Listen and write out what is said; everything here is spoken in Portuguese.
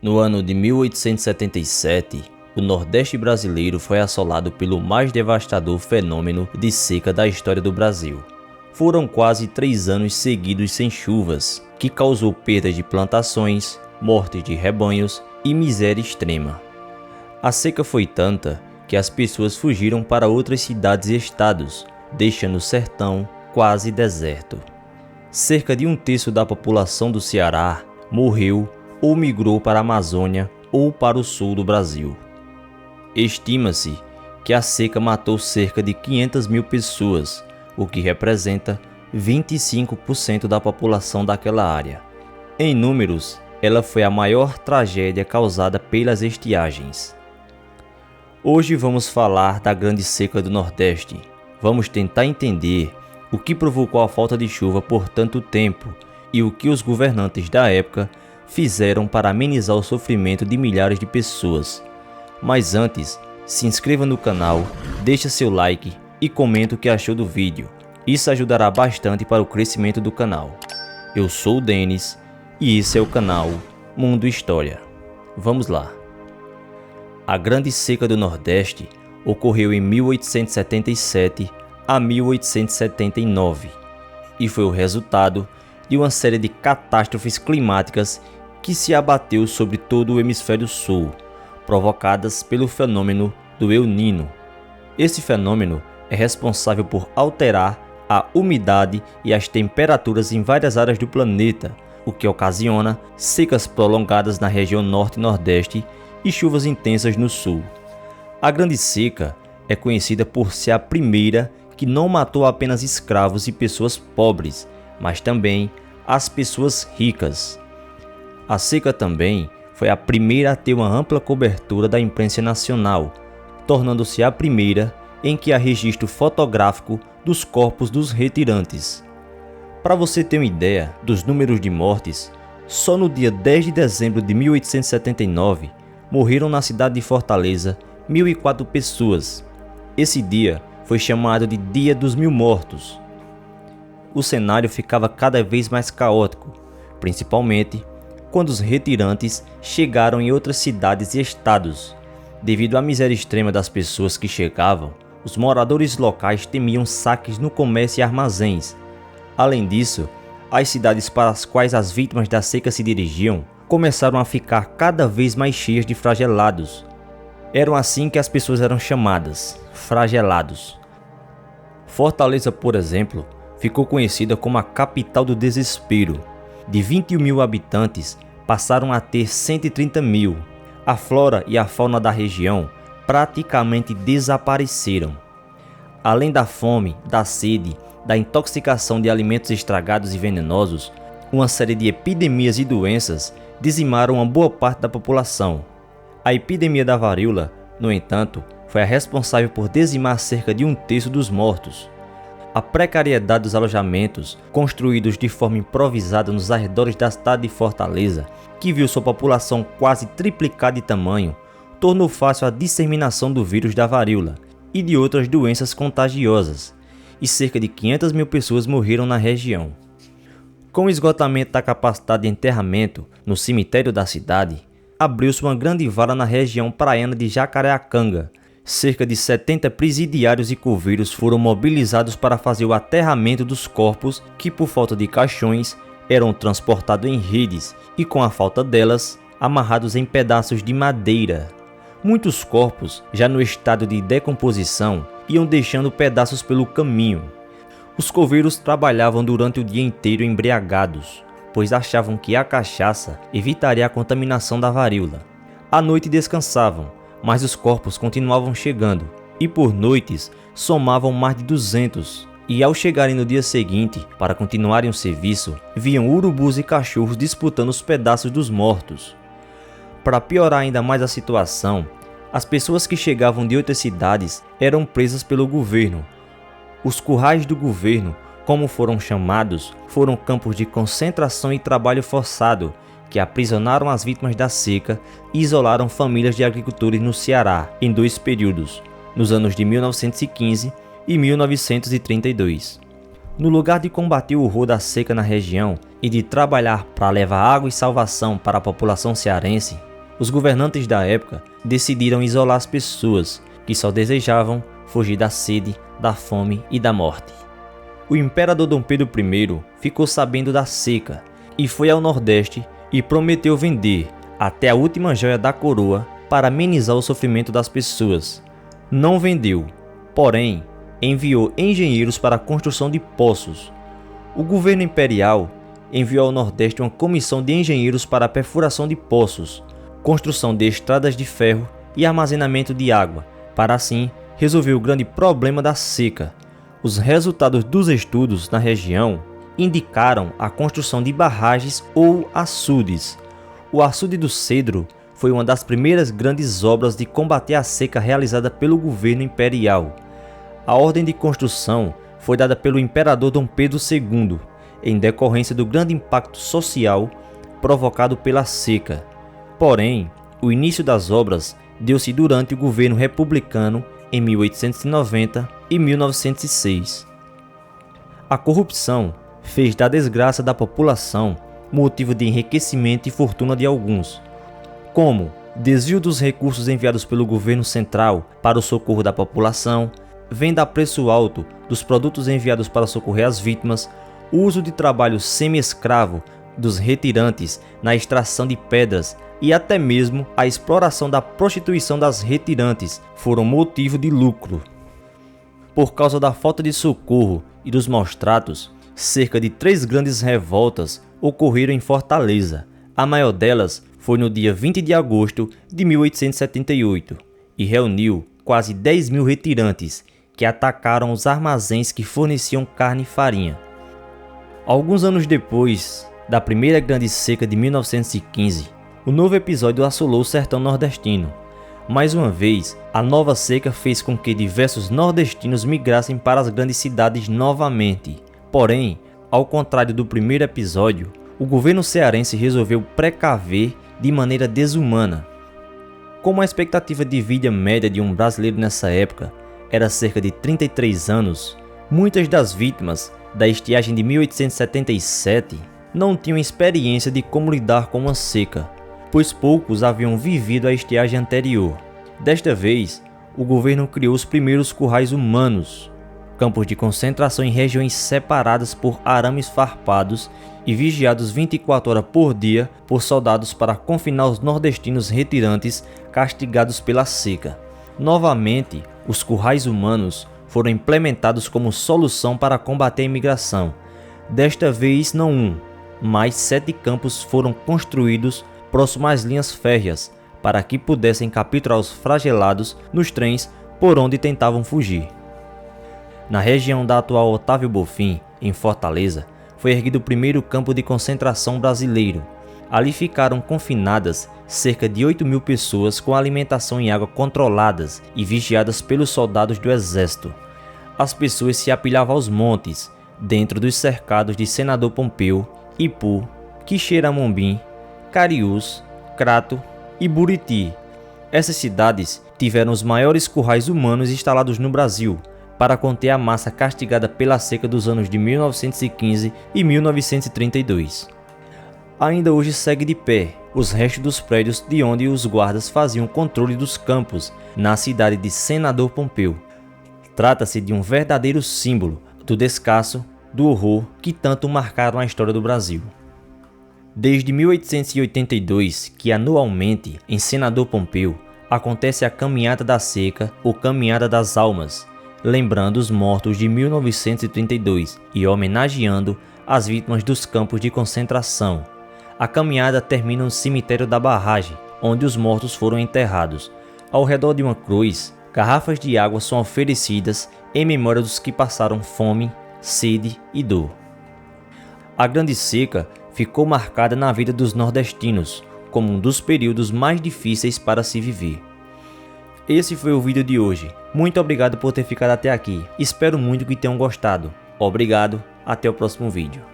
No ano de 1877, o Nordeste brasileiro foi assolado pelo mais devastador fenômeno de seca da história do Brasil. Foram quase 3 anos seguidos sem chuvas, que causou perda de plantações, morte de rebanhos e miséria extrema. A seca foi tanta que as pessoas fugiram para outras cidades e estados, deixando o sertão quase deserto. Cerca de 1/3 da população do Ceará morreu ou migrou para a Amazônia ou para o sul do Brasil. Estima-se que a seca matou cerca de 500 mil pessoas, o que representa 25% da população daquela área. Em números, ela foi a maior tragédia causada pelas estiagens. Hoje vamos falar da grande seca do Nordeste. Vamos tentar entender o que provocou a falta de chuva por tanto tempo e o que os governantes da época fizeram para amenizar o sofrimento de milhares de pessoas. Mas antes, se inscreva no canal, deixa seu like e comenta o que achou do vídeo. Isso ajudará bastante para o crescimento do canal. Eu sou o Denis e esse é o canal Mundo História. Vamos lá. A Grande Seca do Nordeste ocorreu em 1877 a 1879 e foi o resultado de uma série de catástrofes climáticas que se abateu sobre todo o hemisfério sul, provocadas pelo fenômeno do El Niño. Esse fenômeno é responsável por alterar a umidade e as temperaturas em várias áreas do planeta, o que ocasiona secas prolongadas na região norte e nordeste e chuvas intensas no sul. A Grande Seca é conhecida por ser a primeira que não matou apenas escravos e pessoas pobres, mas também as pessoas ricas. A seca também foi a primeira a ter uma ampla cobertura da imprensa nacional, tornando-se a primeira em que há registro fotográfico dos corpos dos retirantes. Para você ter uma ideia dos números de mortes, só no dia 10 de dezembro de 1879 morreram na cidade de Fortaleza 1.004 pessoas. Esse dia foi chamado de Dia dos Mil Mortos. O cenário ficava cada vez mais caótico, principalmente quando os retirantes chegaram em outras cidades e estados. Devido à miséria extrema das pessoas que chegavam, os moradores locais temiam saques no comércio e armazéns. Além disso, as cidades para as quais as vítimas da seca se dirigiam começaram a ficar cada vez mais cheias de flagelados. Eram assim que as pessoas eram chamadas, flagelados. Fortaleza, por exemplo, ficou conhecida como a capital do desespero. De 21 mil habitantes, passaram a ter 130 mil. A flora e a fauna da região praticamente desapareceram. Além da fome, da sede, da intoxicação de alimentos estragados e venenosos, uma série de epidemias e doenças dizimaram uma boa parte da população. A epidemia da varíola, no entanto, foi a responsável por dizimar cerca de 1/3 dos mortos. A precariedade dos alojamentos, construídos de forma improvisada nos arredores da cidade de Fortaleza, que viu sua população quase triplicar de tamanho, tornou fácil a disseminação do vírus da varíola e de outras doenças contagiosas, e cerca de 500 mil pessoas morreram na região. Com o esgotamento da capacidade de enterramento no cemitério da cidade, abriu-se uma grande vala na região praiana de Jacareacanga. Cerca de 70 presidiários e coveiros foram mobilizados para fazer o aterramento dos corpos que, por falta de caixões, eram transportados em redes e, com a falta delas, amarrados em pedaços de madeira. Muitos corpos, já no estado de decomposição, iam deixando pedaços pelo caminho. Os coveiros trabalhavam durante o dia inteiro embriagados, pois achavam que a cachaça evitaria a contaminação da varíola. À noite descansavam, mas os corpos continuavam chegando, e por noites somavam mais de 200. E ao chegarem no dia seguinte, para continuarem o serviço, viam urubus e cachorros disputando os pedaços dos mortos. Para piorar ainda mais a situação, as pessoas que chegavam de outras cidades eram presas pelo governo. Os currais do governo, como foram chamados, foram campos de concentração e trabalho forçado, que aprisionaram as vítimas da seca e isolaram famílias de agricultores no Ceará em 2 períodos, nos anos de 1915 e 1932. No lugar de combater o horror da seca na região e de trabalhar para levar água e salvação para a população cearense, Os governantes da época decidiram isolar as pessoas que só desejavam fugir da sede, da fome e da morte. O imperador Dom Pedro I ficou sabendo da seca e foi ao Nordeste e prometeu vender até a última joia da coroa para amenizar o sofrimento das pessoas. Não vendeu, porém, enviou engenheiros para a construção de poços. O governo imperial enviou ao Nordeste uma comissão de engenheiros para a perfuração de poços, construção de estradas de ferro e armazenamento de água, para assim resolver o grande problema da seca. Os resultados dos estudos na região indicaram a construção de barragens ou açudes. O açude do Cedro foi uma das primeiras grandes obras de combater a seca realizada pelo governo imperial. A ordem de construção foi dada pelo imperador Dom Pedro II, em decorrência do grande impacto social provocado pela seca. Porém, o início das obras deu-se durante o governo republicano em 1890 e 1906. A corrupção fez da desgraça da população motivo de enriquecimento e fortuna de alguns, como desvio dos recursos enviados pelo governo central para o socorro da população, venda a preço alto dos produtos enviados para socorrer as vítimas, o uso de trabalho semi-escravo dos retirantes na extração de pedras e até mesmo a exploração da prostituição das retirantes foram motivo de lucro. Por causa da falta de socorro e dos maus tratos, cerca de 3 grandes revoltas ocorreram em Fortaleza. A maior delas foi no dia 20 de agosto de 1878 e reuniu quase 10.000 retirantes que atacaram os armazéns que forneciam carne e farinha. Alguns anos depois da primeira grande seca de 1915, o novo episódio assolou o sertão nordestino. Mais uma vez, a nova seca fez com que diversos nordestinos migrassem para as grandes cidades novamente. Porém, ao contrário do primeiro episódio, o governo cearense resolveu precaver de maneira desumana. Como a expectativa de vida média de um brasileiro nessa época era cerca de 33 anos, muitas das vítimas da estiagem de 1877 não tinham experiência de como lidar com uma seca, pois poucos haviam vivido a estiagem anterior. Desta vez, o governo criou os primeiros currais humanos, campos de concentração em regiões separadas por arames farpados e vigiados 24 horas por dia por soldados para confinar os nordestinos retirantes castigados pela seca. Novamente, os currais humanos foram implementados como solução para combater a imigração. Desta vez, não um, mas 7 campos foram construídos próximo às linhas férreas para que pudessem capturar os flagelados nos trens por onde tentavam fugir. Na região da atual Otávio Bonfim, em Fortaleza, foi erguido o primeiro campo de concentração brasileiro. Ali ficaram confinadas cerca de 8.000 pessoas com alimentação e água controladas e vigiadas pelos soldados do exército. As pessoas se apilhavam aos montes, dentro dos cercados de Senador Pompeu, Ipu, Quixeramobim, Cariús, Crato e Buriti. Essas cidades tiveram os maiores currais humanos instalados no Brasil, para conter a massa castigada pela seca dos anos de 1915 e 1932. Ainda hoje segue de pé os restos dos prédios de onde os guardas faziam controle dos campos, na cidade de Senador Pompeu. Trata-se de um verdadeiro símbolo do descaso, do horror que tanto marcaram a história do Brasil. Desde 1882, que anualmente, em Senador Pompeu, acontece a Caminhada da Seca ou Caminhada das Almas, lembrando os mortos de 1932 e homenageando as vítimas dos campos de concentração. A caminhada termina no cemitério da barragem, onde os mortos foram enterrados. Ao redor de uma cruz, garrafas de água são oferecidas em memória dos que passaram fome, sede e dor. A Grande Seca ficou marcada na vida dos nordestinos como um dos períodos mais difíceis para se viver. Esse foi o vídeo de hoje. Muito obrigado por ter ficado até aqui. Espero muito que tenham gostado. Obrigado, até o próximo vídeo.